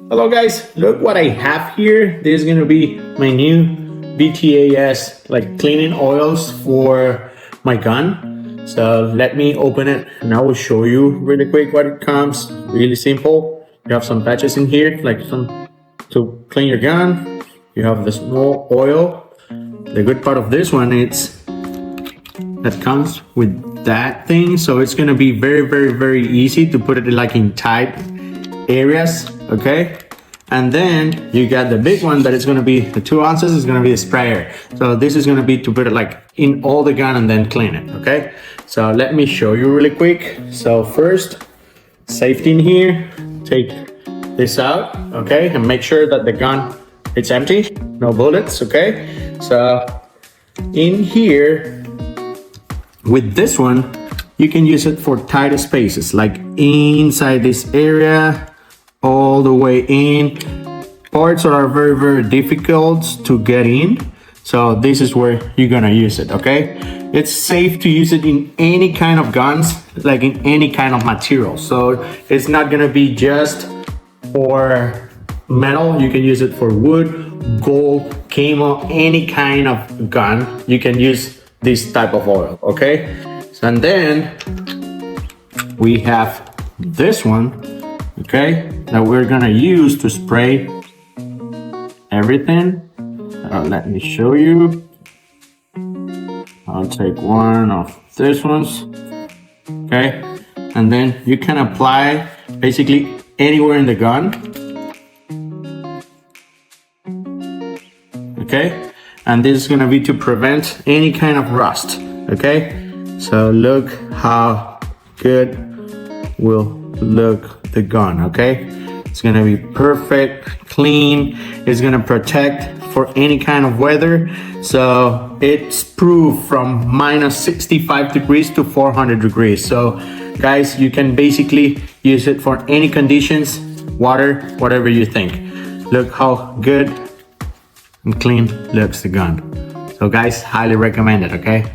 Hello guys, look what I have here. This is gonna be my new BTAS like cleaning oils for my gun. So let me open it and I will show you really quick what it comes. Really simple. You have some patches in here like some to clean your gun. You have the small oil. The good part of this one is that comes with that thing, so it's gonna be very easy to put it like in tight areas, okay? And then you got the big one that is gonna be the 2 ounces is gonna be a sprayer. So this is gonna be to put it like in all the gun and then clean it, okay? So let me show you really quick. So first, safety in here, take this out, okay? And make sure that the gun it's empty, no bullets, okay? So in here, with this one, you can use it for tighter spaces, like inside this area, all the way in. Parts that are very difficult to get in. So this is where you're gonna use it, okay? It's safe to use it in any kind of guns, like in any kind of material. So it's not gonna be just for metal. You can use it for wood, gold, camo, any kind of gun. You can use this type of oil, okay? And then we have this one, okay, that we're gonna use to spray everything. Let me show you. I'll take one of these ones, okay? And then you can apply basically anywhere in the gun, okay? And this is gonna be to prevent any kind of rust, okay? So look how good will look the gun, okay? It's gonna be perfect, clean. It's gonna protect for any kind of weather. So it's proof from minus 65 degrees to 400 degrees. So guys, you can basically use it for any conditions, water, whatever you think. Look how good and clean looks the gun. So guys, highly recommend it, okay?